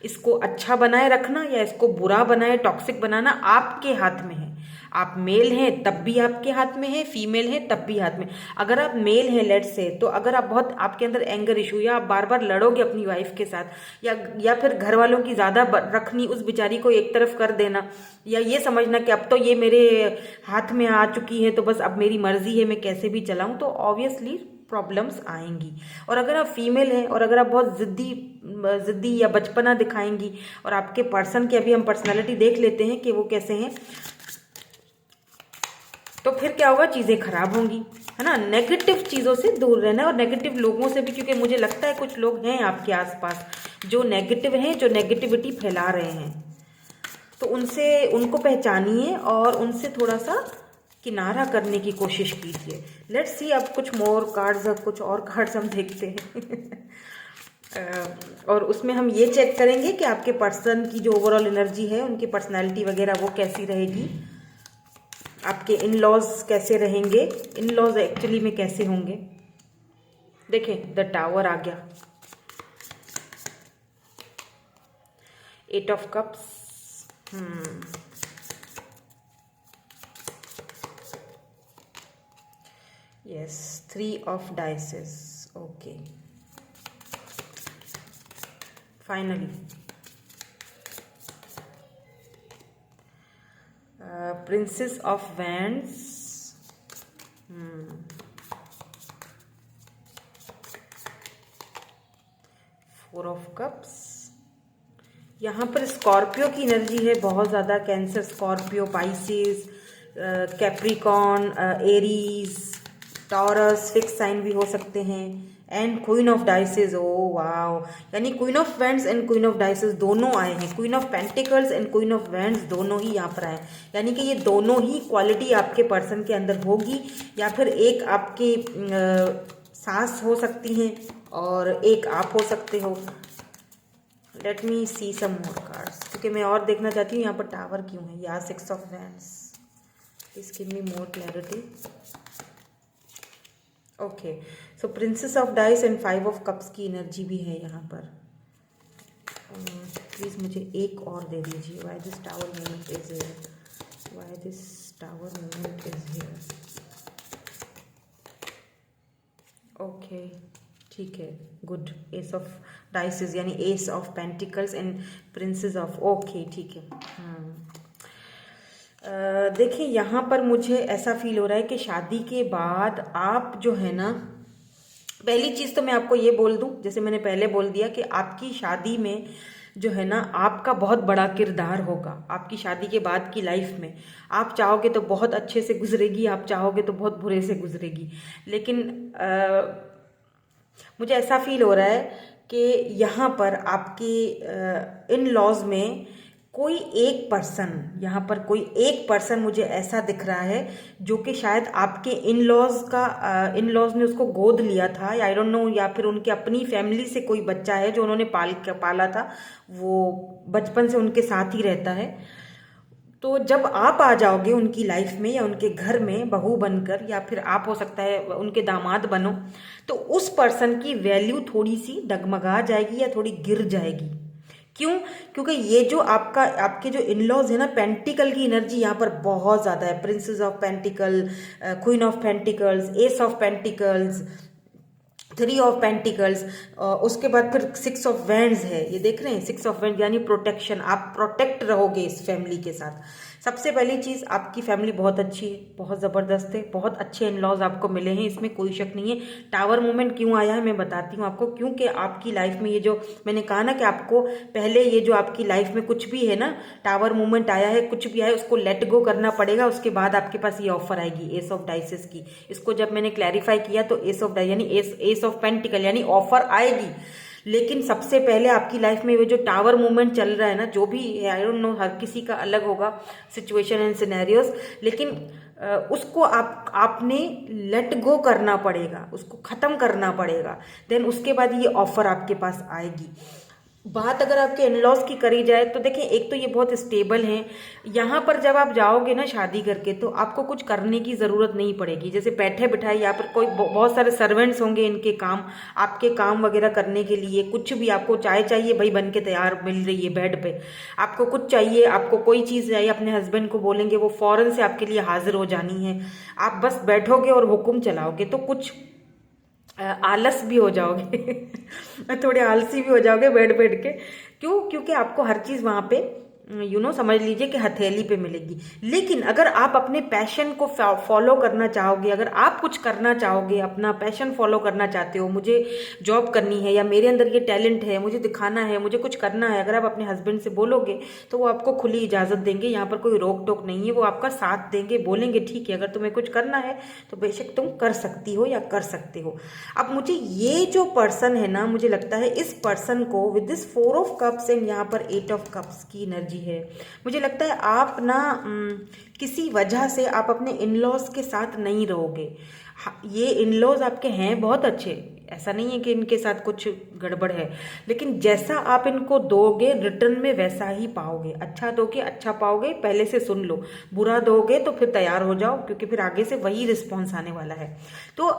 इसको अच्छा बनाए रखना या इसको बुरा बनाए, टॉक्सिक बनाना आपके हाथ में है। आप मेल हैं तब भी आपके हाथ में है, फीमेल हैं तब भी हाथ में। अगर आप मेल हैं, लेट्स से, तो अगर आप बहुत, आपके अंदर एंगर इशू, या आप बार बार लड़ोगे अपनी वाइफ के साथ, या फिर घर वालों की ज़्यादा रखनी, उस बेचारी को एक तरफ कर देना, या ये समझना कि अब तो ये मेरे हाथ में आ चुकी है, तो बस अब मेरी मर्जी है, मैं कैसे भी चलाऊं, तो ऑब्वियसली प्रॉब्लम्स आएंगी। और अगर आप फीमेल हैं और अगर आप बहुत जिद्दी या बचपना दिखाएंगी, और आपके पर्सन की अभी हम पर्सनालिटी देख लेते हैं कि वो कैसे हैं, तो फिर क्या होगा, चीज़ें खराब होंगी, है ना। नेगेटिव चीज़ों से दूर रहना, और नेगेटिव लोगों से भी, क्योंकि मुझे लगता है कुछ लोग हैं आपके आसपास जो नेगेटिव हैं, जो नेगेटिविटी फैला रहे हैं, तो उनको पहचानिए और उनसे थोड़ा सा किनारा करने की कोशिश कीजिए। लेट्स सी, अब कुछ और कार्ड्स हम देखते हैं और उसमें हम ये चेक करेंगे कि आपके पर्सन की जो ओवरऑल एनर्जी है, उनकी पर्सनैलिटी वगैरह वो कैसी रहेगी, आपके इन लॉज कैसे रहेंगे, इन लॉज एक्चुअली में कैसे होंगे। देखें, द टावर आ गया, 8 of cups, yes, 3 of dices, okay, finally princess of wands, four of cups, यहाँ पर स्कॉर्पियो की एनर्जी है बहुत ज़्यादा। Cancer, Scorpio, Pisces, Capricorn, Aries, Taurus, fix sign भी हो सकते हैं। And queen of dices, oh wow, यानी queen of wands and queen of dices दोनों आए हैं। Queen of pentacles and queen of wands दोनों ही यहाँ पर आए, यानी कि ये दोनों ही क्वालिटी आपके पर्सन के अंदर होगी, या फिर एक आपकी सास हो सकती हैं और एक आप हो सकते हो। Late me see some more cards, क्योंकि मैं और देखना चाहती हूँ यहाँ पर टावर क्यों है। या six of wands, please give me more clarity. Okay, so princess of dice and five of cups की एनर्जी भी है यहाँ पर। प्लीज मुझे एक और दे दीजिए। Why this tower movement is here, why this tower movement is here. Okay, ठीक है, गुड। एस ऑफ डाइसेस यानी S of pentacles and princess of, okay ठीक है। देखिए यहाँ पर मुझे ऐसा फील हो रहा है कि शादी के बाद आप जो है ना, पहली चीज़ तो मैं आपको ये बोल दूं, जैसे मैंने पहले बोल दिया कि आपकी शादी में जो है ना आपका बहुत बड़ा किरदार होगा। आपकी शादी के बाद की लाइफ में आप चाहोगे तो बहुत अच्छे से गुजरेगी, आप चाहोगे तो बहुत बुरे से गुजरेगी। लेकिन मुझे ऐसा फील हो रहा है कि यहाँ पर आपके इन लॉज में कोई एक पर्सन, यहाँ पर कोई एक पर्सन मुझे ऐसा दिख रहा है जो कि शायद आपके इन लॉज ने उसको गोद लिया था, या आई डोंट नो, या फिर उनके अपनी फैमिली से कोई बच्चा है जो उन्होंने पाला था, वो बचपन से उनके साथ ही रहता है। तो जब आप आ जाओगे उनकी लाइफ में या उनके घर में बहू बनकर, या फिर आप हो सकता है उनके दामाद बनो, तो उस पर्सन की वैल्यू थोड़ी सी डगमगा जाएगी या थोड़ी गिर जाएगी। क्यों? क्योंकि ये जो आपके जो इनलॉज है ना, पेंटिकल की एनर्जी यहाँ पर बहुत ज़्यादा है। Princess of pentacle, queen of pentacles, S of pentacles, three of pentacles, उसके बाद फिर सिक्स ऑफ वैंड्स है। ये देख रहे हैं, सिक्स ऑफ वैंड यानी प्रोटेक्शन, आप प्रोटेक्ट रहोगे इस फैमिली के साथ। सबसे पहली चीज़, आपकी फैमिली बहुत अच्छी है, बहुत ज़बरदस्त है, बहुत अच्छे इन लॉज आपको मिले हैं, इसमें कोई शक नहीं है। टावर मूवमेंट क्यों आया है मैं बताती हूँ आपको। क्योंकि आपकी लाइफ में ये जो मैंने कहा ना कि आपको पहले ये जो आपकी लाइफ में कुछ भी है ना, टावर मूवमेंट आया है, कुछ भी आया है, उसको लेट गो करना पड़ेगा। उसके बाद आपके पास ये ऑफर आएगी एस ऑफ डाइसेस की। इसको जब मैंने क्लैरिफाई किया तो एस ऑफ डाइस यानी एस ऑफ पेंटिकल यानी ऑफर आएगी। लेकिन सबसे पहले आपकी लाइफ में ये जो टावर मूवमेंट चल रहा है ना, जो भी है, आई डोंट नो, हर किसी का अलग होगा सिचुएशन एंड सिनेरियोस, लेकिन उसको आपने लेट गो करना पड़ेगा, उसको ख़त्म करना पड़ेगा। देन उसके बाद ये ऑफर आपके पास आएगी। बात अगर आपके इनलॉज की करी जाए तो देखिए, एक तो ये बहुत स्टेबल हैं। यहाँ पर जब आप जाओगे ना शादी करके, तो आपको कुछ करने की ज़रूरत नहीं पड़ेगी। जैसे बैठे बिठाए यहाँ पर कोई बहुत सारे सर्वेंट्स होंगे, इनके काम, आपके काम वगैरह करने के लिए। कुछ भी आपको चाय चाहिए, भाई बन के तैयार मिल रही है बेड पे। आपको कुछ चाहिए, आपको कोई चीज़ चाहिए, अपने हस्बैंड को बोलेंगे, वो फ़ौरन से आपके लिए हाजिर हो जानी है। आप बस बैठोगे और हुक्म चलाओगे, तो कुछ आलस भी हो जाओगे थोड़े आलसी भी हो जाओगे बैठ बैठ के। क्यों? क्योंकि आपको हर चीज़ वहाँ पे समझ लीजिए कि हथेली पे मिलेगी। लेकिन अगर आप अपने पैशन को फॉलो करना चाहोगे, अगर आप कुछ करना चाहोगे, अपना पैशन फॉलो करना चाहते हो, मुझे जॉब करनी है, या मेरे अंदर ये टैलेंट है, मुझे दिखाना है, मुझे कुछ करना है, अगर आप अपने हस्बैंड से बोलोगे तो वो आपको खुली इजाज़त देंगे। यहाँ पर कोई रोक टोक नहीं है, वो आपका साथ देंगे, बोलेंगे ठीक है, अगर तुम्हें कुछ करना है तो बेशक तुम कर सकती हो या कर सकते हो। अब मुझे ये जो पर्सन है ना, मुझे लगता है इस पर्सन को with this four of cups and यहाँ पर एट ऑफ कप्स की एनर्जी है, मुझे लगता है आप ना किसी वजह से आप अपने इनलॉज के साथ नहीं रहोगे। ये इनलॉज आपके हैं बहुत अच्छे, ऐसा नहीं है कि इनके साथ कुछ गड़बड़ है, लेकिन जैसा आप इनको दोगे रिटर्न में वैसा ही पाओगे। अच्छा दोगे अच्छा पाओगे, पहले से सुन लो। बुरा दोगे तो फिर तैयार हो जाओ, क्योंकि फिर आगे से वही रिस्पॉन्स आने वाला है। तो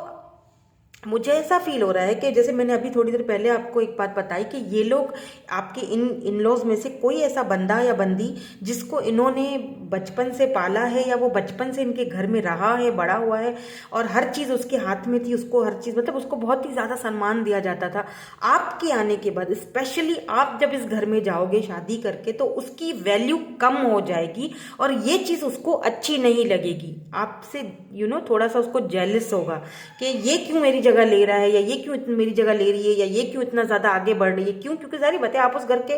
मुझे ऐसा फील हो रहा है कि जैसे मैंने अभी थोड़ी देर पहले आपको एक बात बताई कि ये लोग आपके इन लॉज में से कोई ऐसा बंदा या बंदी जिसको इन्होंने बचपन से पाला है, या वो बचपन से इनके घर में रहा है, बड़ा हुआ है, और हर चीज़ उसके हाथ में थी, उसको हर चीज़ मतलब उसको बहुत ही ज़्यादा सम्मान दिया जाता था। आपके आने के बाद स्पेशली आप जब इस घर में जाओगे शादी करके, तो उसकी वैल्यू कम हो जाएगी और ये चीज़ उसको अच्छी नहीं लगेगी। आपसे थोड़ा सा उसको जेलस होगा कि ये क्यों मेरी जगह ले रहा है, या ये क्यों मेरी जगह ले रही है, या ये क्यों इतना ज़्यादा आगे बढ़ रही है। क्यों? क्योंकि सारी बातें, आप उस घर के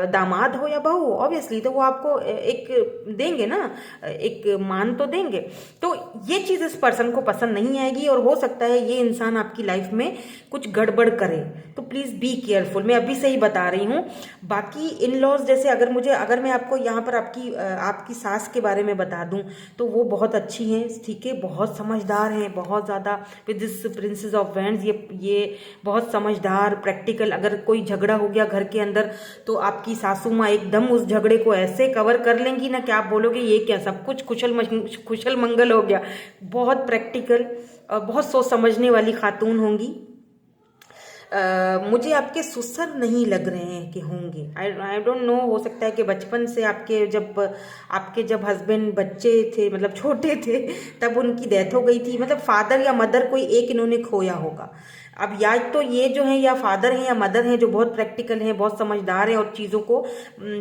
दामाद हो या बहू, ऑब्वियसली तो वो आपको एक देंगे ना, एक मान तो देंगे। तो ये चीज़ इस पर्सन को पसंद नहीं आएगी और हो सकता है ये इंसान आपकी लाइफ में कुछ गड़बड़ करे। तो प्लीज़ बी केयरफुल, मैं अभी से ही बता रही हूँ। बाकी इन लॉज जैसे अगर मैं आपको यहाँ पर आपकी सास के बारे में बता दूँ तो वो बहुत अच्छी हैं, ठीक है, बहुत समझदार हैं, बहुत ज़्यादा with this princess of wands, ये बहुत समझदार, प्रैक्टिकल। अगर कोई झगड़ा हो गया घर के अंदर तो आपकी सासू माँ एकदम उस झगड़े को ऐसे कवर कर लेंगी ना कि आप बोलोगे ये क्या, सब कुछ कुशल मंगल हो गया। बहुत प्रैक्टिकल और बहुत सोच समझने वाली खातून होंगी। मुझे आपके ससुर नहीं लग रहे हैं कि होंगे। आई डोंट नो, हो सकता है कि बचपन से आपके जब हस्बैंड बच्चे थे, मतलब छोटे थे, तब उनकी डेथ हो गई थी। मतलब फादर या मदर कोई एक इन्होंने खोया होगा। अब या तो ये जो है या फादर हैं या मदर हैं जो बहुत प्रैक्टिकल हैं, बहुत समझदार हैं और चीज़ों को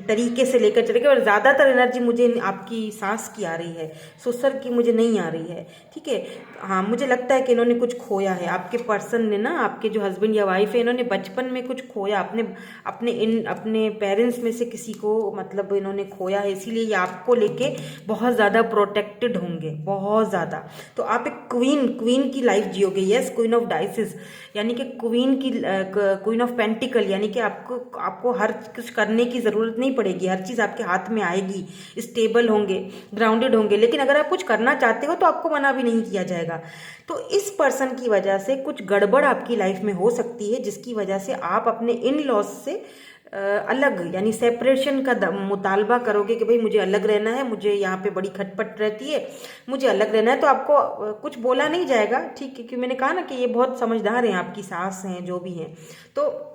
तरीके से लेकर चलेंगे। और ज़्यादातर एनर्जी मुझे आपकी सास की आ रही है, ससुर की मुझे नहीं आ रही है, ठीक है। हाँ, मुझे लगता है कि इन्होंने कुछ खोया है। आपके पर्सन ने ना, आपके जो हस्बैंड या वाइफ है, इन्होंने बचपन में कुछ खोया, अपने पेरेंट्स में से किसी को, मतलब इन्होंने खोया है, इसीलिए ये आपको लेके बहुत ज़्यादा प्रोटेक्टेड होंगे, बहुत ज़्यादा। तो आप एक क्वीन की लाइफ जियोगे। यस, क्वीन ऑफ डाइसेस, यानी कि क्वीन ऑफ पेंटिकल, यानी कि आपको हर कुछ करने की ज़रूरत नहीं पड़ेगी, हर चीज़ आपके हाथ में आएगी, स्टेबल होंगे, ग्राउंडेड होंगे। लेकिन अगर आप कुछ करना चाहते हो तो आपको मना भी नहीं किया जाएगा। तो इस पर्सन की वजह से कुछ गड़बड़ आपकी लाइफ में हो सकती है, जिसकी वजह से आप अपने इन लॉज से अलग, यानी सेपरेशन का मुतालबा करोगे कि भाई मुझे अलग रहना है, मुझे यहाँ पे बड़ी खटपट रहती है, मुझे अलग रहना है। तो आपको कुछ बोला नहीं जाएगा, ठीक है, क्योंकि मैंने कहा ना कि ये बहुत समझदार हैं, आपकी सास हैं, जो भी हैं। तो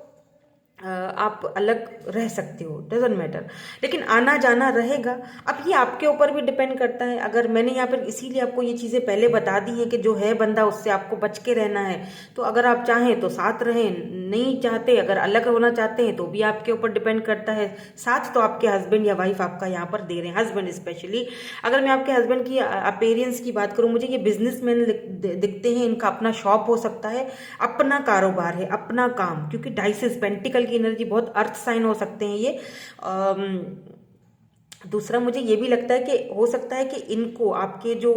आप अलग रह सकते हो, डजेंट मैटर, लेकिन आना जाना रहेगा। अब ये आपके ऊपर भी डिपेंड करता है। अगर मैंने यहाँ पर इसीलिए आपको ये चीज़ें पहले बता दी हैं कि जो है बंदा उससे आपको बच के रहना है। तो अगर आप चाहें तो साथ रहें, नहीं चाहते, अगर अलग होना चाहते हैं तो भी आपके ऊपर डिपेंड करता है। साथ तो आपके हस्बैंड या वाइफ आपका यहाँ पर दे रहे हैं, हस्बैंड स्पेशली। अगर मैं आपके हस्बैंड की अपीयरेंस की बात करूँ, मुझे ये बिजनेसमैन दिखते हैं, इनका अपना शॉप हो सकता है, अपना कारोबार है, अपना काम, क्योंकि डाइसेस पेंटिकल की एनर्जी, बहुत अर्थ साइन हो सकते हैं ये। दूसरा मुझे ये भी लगता है कि हो सकता है कि इनको, आपके जो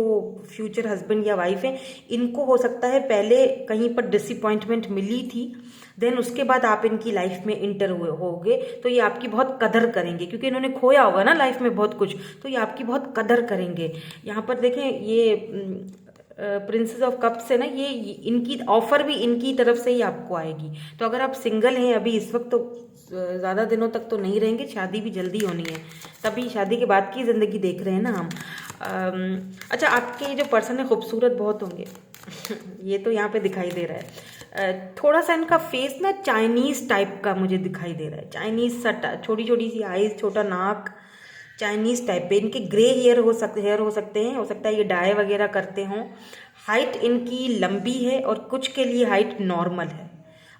फ्यूचर हस्बैंड या वाइफ हैं, इनको हो सकता है पहले कहीं पर डिसअपॉइंटमेंट मिली थी, देन उसके बाद आप इनकी लाइफ में इंटर हुए होगे, तो ये आपकी बहुत कदर करेंगे, क्योंकि इन्होंने खोया होगा ना लाइफ में बहुत कुछ, तो ये आपकी बहुत कदर करेंगे। यहाँ पर देखें, ये प्रिंसेस ऑफ कप्स है ना, ये इनकी ऑफर भी इनकी तरफ से ही आपको आएगी। तो अगर आप सिंगल हैं अभी इस वक्त, तो ज़्यादा दिनों तक तो नहीं रहेंगे, शादी भी जल्दी होनी है, तभी शादी के बाद की ज़िंदगी देख रहे हैं ना हम। अच्छा, आपके ये जो पर्सन है खूबसूरत बहुत होंगे ये तो यहाँ पे दिखाई दे रहा है। थोड़ा सा इनका फेस ना चाइनीज़ टाइप का मुझे दिखाई दे रहा है, चाइनीज़ सा, छोटी छोटी सी आईज, छोटा नाक, चाइनीज़ टाइप पे। इनके ग्रे हेयर हो सकते हैं, हो सकता है ये डाई वगैरह करते हों। हाइट इनकी लंबी है और कुछ के लिए हाइट नॉर्मल है।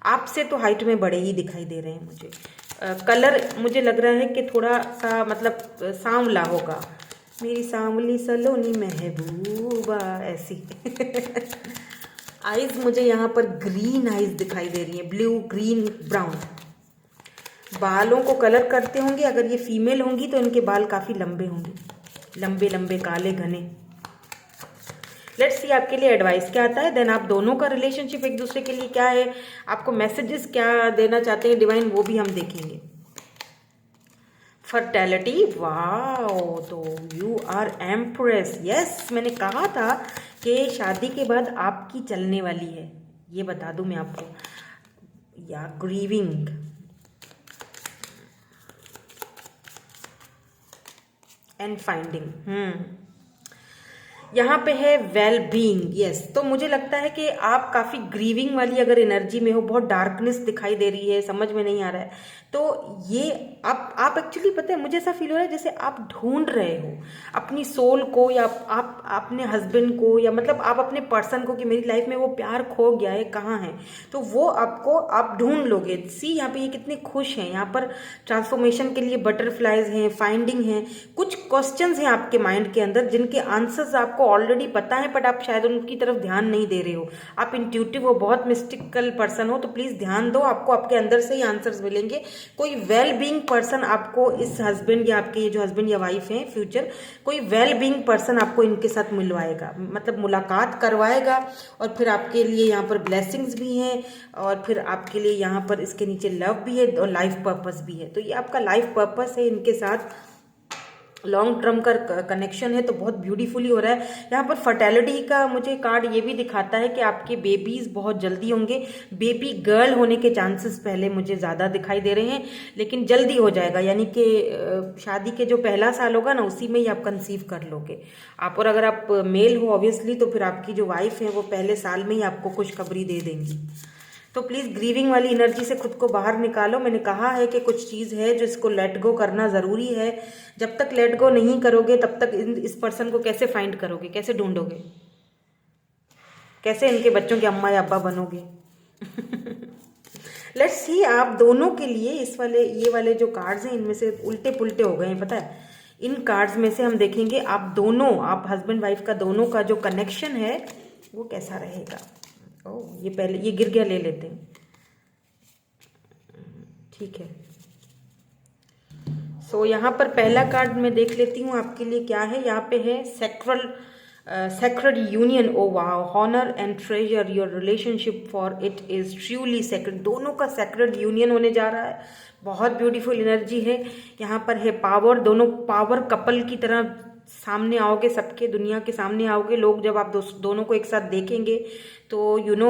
आपसे तो हाइट में बड़े ही दिखाई दे रहे हैं मुझे। कलर मुझे लग रहा है कि थोड़ा सा मतलब सांवला होगा, मेरी सांवली सलोनी महबूबा, ऐसी आइज़ मुझे यहाँ पर ग्रीन आइज़ दिखाई दे रही हैं, ब्लू ग्रीन ब्राउन। बालों को कलर करते होंगे, अगर ये फीमेल होंगी तो इनके बाल काफ़ी लंबे होंगे, लंबे लंबे काले घने। लेट्स सी आपके लिए एडवाइस क्या आता है, देन आप दोनों का रिलेशनशिप एक दूसरे के लिए क्या है, आपको मैसेजेस क्या देना चाहते हैं डिवाइन, वो भी हम देखेंगे। फर्टेलिटी, वाओ, तो यू आर एम्प्रेस। यस, मैंने कहा था कि शादी के बाद आपकी चलने वाली है, ये बता दूं मैं आपको। या ग्रीविंग एंड फाइंडिंग। यहाँ पे है वेल बीइंग, यस। तो मुझे लगता है कि आप काफ़ी ग्रीविंग वाली अगर एनर्जी में हो, बहुत डार्कनेस दिखाई दे रही है, समझ में नहीं आ रहा है, तो ये आप एक्चुअली पता है मुझे ऐसा फील हो रहा है जैसे आप ढूंढ रहे हो अपनी सोल को, या आप अपने हस्बैंड को, या मतलब आप अपने पर्सन को कि मेरी लाइफ में वो प्यार खो गया है, कहाँ है, तो वो आपको आप ढूंढ लोगे। सी यहाँ पे ये कितने खुश हैं, यहाँ पर ट्रांसफॉर्मेशन के लिए बटरफ्लाइज हैं, फाइंडिंग हैं, कुछ क्वेश्चंस हैं आपके माइंड के अंदर जिनके आंसर्स आपको ऑलरेडी पता है, बट आप शायद उनकी तरफ ध्यान नहीं दे रहे हो। आप इंट्यूटिव हो, बहुत मिस्टिकल पर्सन हो, तो प्लीज़ ध्यान दो, आपको आपके अंदर से ही आंसर्स मिलेंगे। कोई वेल बीइंग पर्सन आपको इस हस्बैंड या आपके ये जो हस्बैंड या वाइफ हैं फ्यूचर, कोई वेल बीइंग पर्सन आपको इनके साथ मिलवाएगा, मतलब मुलाकात करवाएगा, और फिर आपके लिए यहाँ पर ब्लेसिंग्स भी हैं, और फिर आपके लिए यहाँ पर इसके नीचे लव भी है और लाइफ पर्पस भी है। तो ये आपका लाइफ पर्पस है, इनके साथ लॉन्ग टर्म का कनेक्शन है, तो बहुत ब्यूटीफुली हो रहा है। यहाँ पर फर्टेलिटी का मुझे कार्ड ये भी दिखाता है कि आपके बेबीज बहुत जल्दी होंगे, बेबी गर्ल होने के चांसेस पहले मुझे ज़्यादा दिखाई दे रहे हैं, लेकिन जल्दी हो जाएगा, यानी कि शादी के जो पहला साल होगा ना उसी में ही आप कंसीव कर लोगे आप। और अगर आप मेल हो ऑब्वियसली, तो फिर आपकी जो वाइफ है वो पहले साल में ही आपको खुशखबरी दे देंगी। तो प्लीज़ ग्रीविंग वाली एनर्जी से खुद को बाहर निकालो। मैंने कहा है कि कुछ चीज़ है जो इसको लेट गो करना ज़रूरी है। जब तक लेट गो नहीं करोगे तब तक इस पर्सन को कैसे फाइंड करोगे, कैसे ढूंढोगे, कैसे इनके बच्चों के अम्मा या अब्बा बनोगे। लेट्स सी आप दोनों के लिए ये वाले जो कार्ड्स हैं इनमें से उल्टे पुल्टे हो गए हैं, पता है। इन कार्ड्स में से हम देखेंगे आप दोनों, आप हस्बैंड वाइफ का दोनों का जो कनेक्शन है वो कैसा रहेगा। ओह, ये पहले ये गिर गया, ले लेते हैं, ठीक है। सो यहाँ पर पहला कार्ड मैं देख लेती हूँ आपके लिए क्या है। यहाँ पे है sacred union, oh wow, honor and treasure your relationship for it is truly sacred। दोनों का sacred union होने जा रहा है, बहुत ब्यूटीफुल एनर्जी है। यहाँ पर है पावर, दोनों पावर कपल की तरह सामने आओगे, सबके दुनिया के सामने आओगे लोग। जब आप दोनों को एक साथ देखेंगे तो you know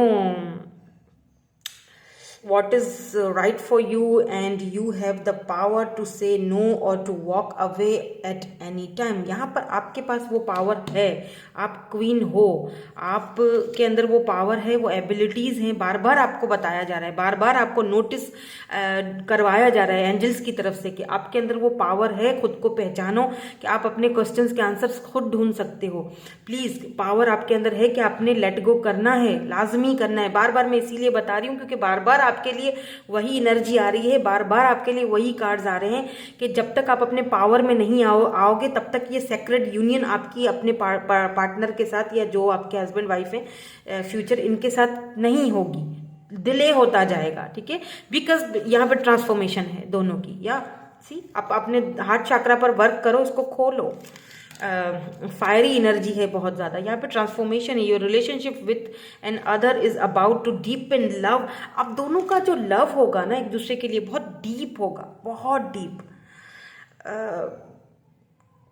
what is right for you and you have the power to say no or to walk away at any time। यहाँ पर आपके पास वो पावर है, आप क्वीन हो, आप के अंदर वो पावर है, वो एबिलिटीज़ हैं। बार बार आपको बताया जा रहा है, बार बार आपको नोटिस करवाया जा रहा है एंजल्स की तरफ से कि आपके अंदर वो पावर है। खुद को पहचानो कि आप अपने क्वेश्चंस के आंसर्स खुद ढूंढ सकते हो। प्लीज़, पावर आपके अंदर है कि आपने लेट गो करना है, लाजमी करना है। बार बार मैं इसीलिए बता रही हूँ क्योंकि बार बार आपके लिए वही एनर्जी आ रही है, बार बार आपके लिए वही कार्ड्स आ रहे हैं कि जब तक आप अपने पावर में नहीं आओगे तब तक ये सेक्रेड यूनियन आपकी अपने पार्टनर के साथ या जो आपके हस्बैंड वाइफ हैं फ्यूचर, इनके साथ नहीं होगी, डिले होता जाएगा, ठीक है। बिकॉज यहाँ पर ट्रांसफॉर्मेशन है दोनों की। या सी, आप अपने हार्ट चक्रा पर वर्क करो, इसको खोलो। फायरी एनर्जी है बहुत ज़्यादा यहाँ पे, ट्रांसफॉर्मेशन है। Your relationship with an other is about to deep in love. अब दोनों का जो लव होगा ना एक दूसरे के लिए बहुत डीप होगा, बहुत डीप,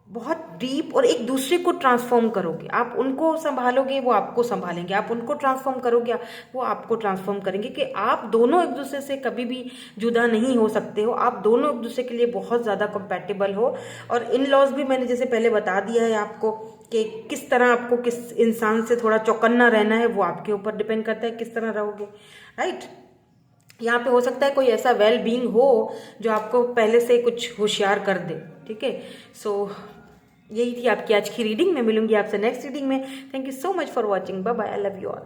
बहुत डीप, और एक दूसरे को ट्रांसफॉर्म करोगे। आप उनको संभालोगे, वो आपको संभालेंगे, आप उनको ट्रांसफॉर्म करोगे, वो आपको ट्रांसफॉर्म करेंगे। कि आप दोनों एक दूसरे से कभी भी जुदा नहीं हो सकते हो, आप दोनों एक दूसरे के लिए बहुत ज़्यादा कंपैटिबल हो। और इन लॉज भी मैंने जैसे पहले बता दिया है आपको कि किस तरह आपको किस इंसान से थोड़ा चौकन्ना रहना है, वो आपके ऊपर डिपेंड करता है किस तरह रहोगे, राइट। यहाँ पे हो सकता है कोई ऐसा वेल बीइंग हो जो आपको पहले से कुछ होशियार कर दे, ठीक है। सो यही थी आपकी आज की रीडिंग। मैं मिलूंगी आपसे नेक्स्ट रीडिंग में। Thank you so much for watching. Bye bye, I love you all.